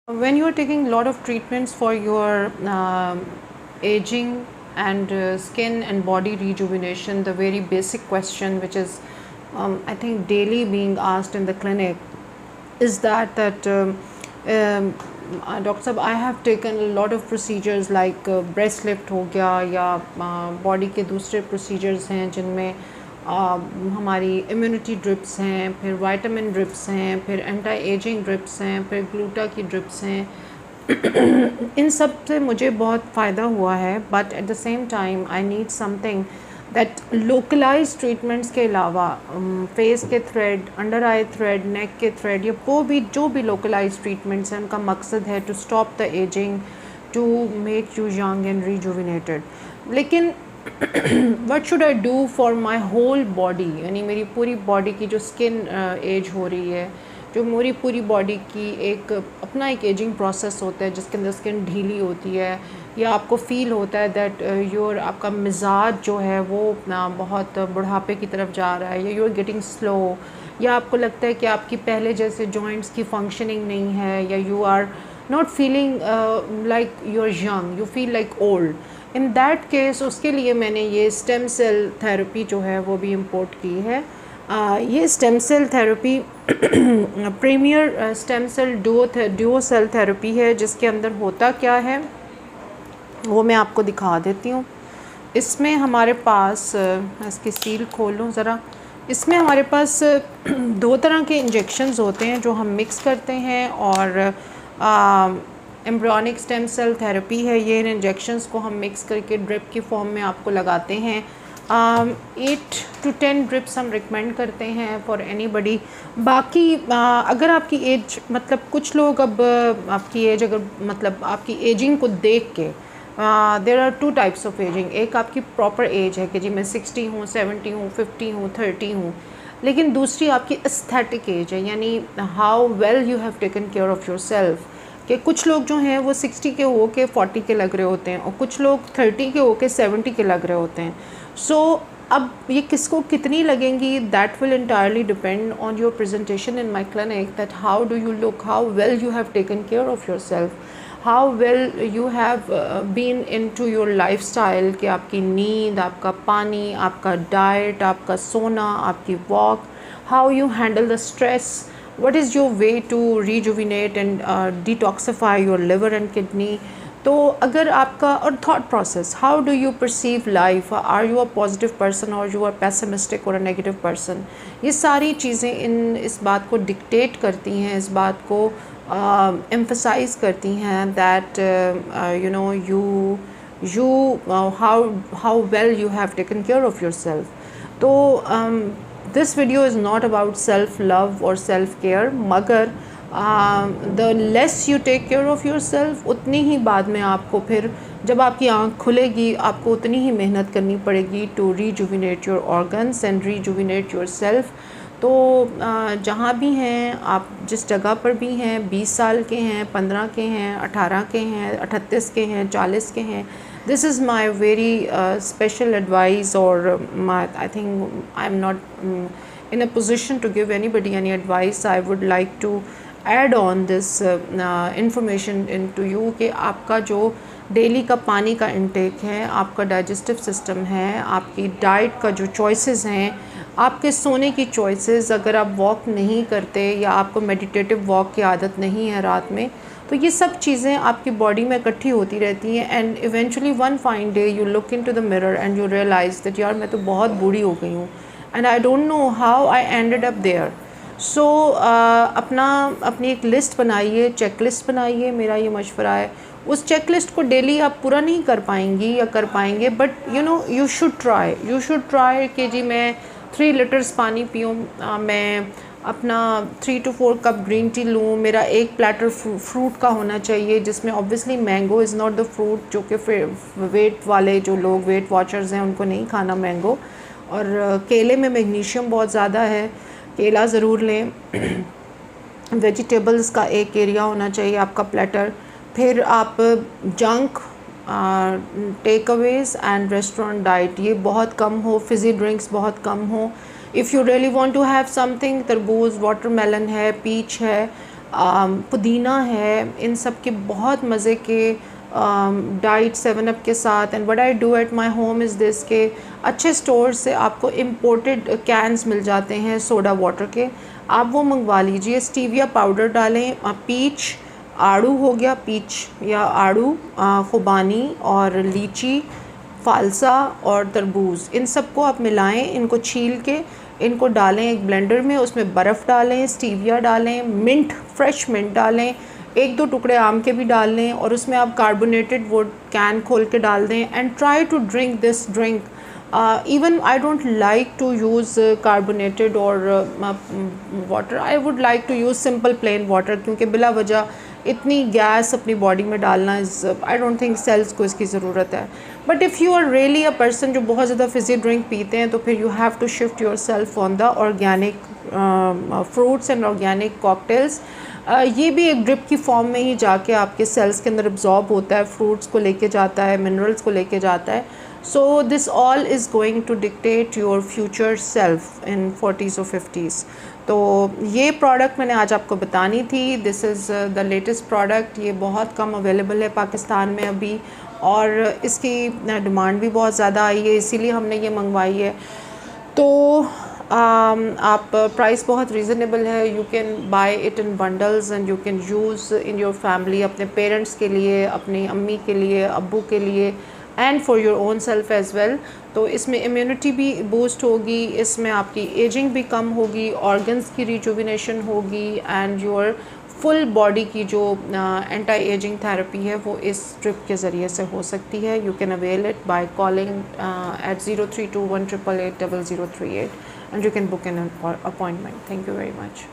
When you are taking a lot of treatments for your aging and skin and body rejuvenation, the very basic question, which is I think daily being asked in the clinic, is that doctor साहब I have taken lot of procedures like breast lift हो गया या body के दूसरे procedures हैं जिनमें हमारी immunity drips हैं, फिर विटामिन ड्रिप्स हैं, फिर एंटी एजिंग ड्रिप्स हैं, फिर ग्लूटा की ड्रिप्स हैं। इन सब से मुझे बहुत फ़ायदा हुआ है, but at the same time I need something that localise treatments के अलावा फेस के थ्रेड, अंडर आई थ्रेड, नेक के थ्रेड, या वो भी जो भी लोकलाइज ट्रीटमेंट्स हैं उनका मकसद है to stop the ageing, to make you young and rejuvenated. लेकिन what should I do for my whole body, यानी मेरी पूरी बॉडी की जो स्किन एज हो रही है, जो मेरी पूरी बॉडी की एक अपना एक एजिंग प्रोसेस होता है जिसके अंदर स्किन ढीली होती है, या आपको फ़ील होता है दैट योर आपका मिजाज जो है वो बहुत बुढ़ापे की तरफ जा रहा है, या यू आर गेटिंग स्लो, या आपको लगता है कि आपकी पहले जैसे जॉइंट्स की फंक्शनिंग नहीं है, या you are not feeling like you are young, you feel like old. In that case उसके लिए मैंने ये स्टेम सेल थेरेपी जो है वो भी इम्पोर्ट की है। ये stem cell therapy premier stem cell duo cell therapy है, जिसके अंदर होता क्या है वो मैं आपको दिखा देती हूँ। इसमें हमारे पास इसकी सील खोल लूँ ज़रा। इसमें हमारे पास दो तरह के इंजेक्शंस होते हैं जो हम मिक्स करते हैं, और एम्ब्रियोनिक स्टेम सेल थेरेपी है। ये इन इंजेक्शंस को हम मिक्स करके ड्रिप की फॉर्म में आपको लगाते हैं। 8 to 10 ड्रिप्स हम रिकमेंड करते हैं फॉर एनीबडी। बाकी अगर आपकी एज मतलब कुछ लोग अब आपकी एज अगर मतलब आपकी एजिंग को देख के there are 2 types of ageing. एक आपकी प्रॉपर एज है कि जी मैं 60 हूँ, 70 हूँ, 50 हूँ, 30 हूँ, लेकिन दूसरी आपकी एस्थेटिक एज है, यानी how well you have taken care of your self. कि कुछ लोग जो हैं वो 60 के हो के 40 के लग रहे होते हैं, और कुछ लोग 30 के हो के 70 के लग रहे होते हैं। सो अब ये किसको कितनी लगेंगी, that will entirely depend on your presentation in my clinic, that how do you look, how well you have taken care of yourself, how well you have been into your lifestyle, कि आपकी नींद, आपका पानी, आपका diet, आपका सोना, आपकी walk, how you handle the stress, what is your way to rejuvenate and detoxify your liver and kidney। तो अगर आपका और thought process, how do you perceive life, are you a positive person or you are pessimistic or a negative person, ये सारी चीज़ें इस बात को dictate करती हैं, इस बात को emphasize करती हैं that you know how well you have taken care of yourself। तो this video is not about self love or self care, मगर the less you take care of yourself, उतनी ही बाद में आपको फिर जब आपकी आँख खुलेगी आपको उतनी ही मेहनत करनी पड़ेगी to rejuvenate your organs and rejuvenate yourself। तो जहाँ भी हैं आप, जिस जगह पर भी हैं, 20 साल के हैं, 15 के हैं, 18 के हैं, 38 के हैं, 40 के हैं, this is my very special advice, or I think I'm not in a position to give anybody any advice। I would like to add on this information into you कि आपका जो डेली का पानी का इंटेक है, आपका digestive system है, आपकी डाइट का जो चॉइसेस हैं, आपके सोने की चॉइसेस, अगर आप वॉक नहीं करते या आपको मेडिटेटिव वॉक की आदत नहीं है रात में, तो ये सब चीज़ें आपकी बॉडी में इकट्ठी होती रहती हैं, and eventually one fine day you look into the mirror and you realise that यार मैं तो बहुत बूढ़ी हो गई हूँ, and I don't know how I ended up there. So अपनी एक लिस्ट बनाइए, चेक लिस्ट बनाइए, मेरा ये मशवरा है। उस चेक लिस्ट को डेली आप पूरा नहीं कर पाएंगी या कर पाएंगे, बट यू शुड ट्राई कि जी मैं 3 लीटर्स पानी पीऊँ, मैं अपना 3 to 4 कप ग्रीन टी लूँ, मेरा एक प्लेटर फ्रूट का होना चाहिए, जिसमें obviously mango is not the fruit, जो कि वेट वाले जो लोग वेट वॉचर्स हैं उनको नहीं खाना मैंगो। और केले में मैग्नीशियम बहुत ज़्यादा है, केला ज़रूर लें। वेजिटेबल्स का एक एरिया होना चाहिए आपका प्लेटर। फिर आप junk, takeaways and restaurant diet ये बहुत कम हो, फिज़ी ड्रिंक्स बहुत कम हो। If you really want to have something, तरबूज, वाटरमेलन है, पीच है, पुदीना है, इन सब के बहुत मज़े के डाइट 7 अप के साथ। And what I do at my home is this के अच्छे स्टोर से आपको इम्पोर्टेड कैंस मिल जाते हैं सोडा वाटर के, आप वो मंगवा लीजिए। स्टीविया पाउडर डालें, पीच आड़ू हो गया, पीच या आड़ू, खुबानी और लीची, फालसा और तरबूज, इन सबको आप मिलाएं, इनको छील के इनको डालें एक ब्लेंडर में, उसमें बर्फ़ डालें, स्टीविया डालें, मिंट, फ्रेश मिंट डालें, 1-2 टुकड़े आम के भी डाल लें और उसमें आप कार्बोनेटेड वो कैन खोल के डाल दें and try to drink this drink. even I don't like to use carbonated or water, I would like to use simple plain water, क्योंकि बिला वजह इतनी गैस अपनी बॉडी में डालना is, I don't think cells को इसकी ज़रूरत है। But if you are really a person जो बहुत ज़्यादा फिज़ी ड्रिंक पीते हैं, तो फिर you have to shift yourself on the organic fruits and organic cocktails. ये भी एक ड्रिप की फॉर्म में ही जाके आपके सेल्स के अंदर एब्जॉर्ब होता है, फ्रूट्स को लेके जाता है, मिनरल्स को लेके जाता है। So this all is going to dictate your future self in 40s और 50s। तो ये प्रोडक्ट मैंने आज आपको बतानी थी। This is the latest product. ये बहुत कम अवेलेबल है पाकिस्तान में अभी, और इसकी डिमांड भी बहुत ज़्यादा आई है, इसीलिए हमने ये मंगवाई है। तो आप प्राइस बहुत रीज़नेबल है, you can buy it in bundles and you can use in your family, अपने पेरेंट्स के लिए, अपनी अम्मी के लिए, अब्बू के लिए, and for your own self as well. तो इसमें इम्यूनिटी भी बूस्ट होगी, इसमें आपकी एजिंग भी कम होगी, ऑर्गन्स की रिजुविनेशन होगी, एंड योर फुल बॉडी की जो एंटी एजिंग थेरेपी है वो इस ट्रिप के ज़रिए से हो सकती है। You can avail it by calling at 0321888038 and you can book an appointment. Thank you very much.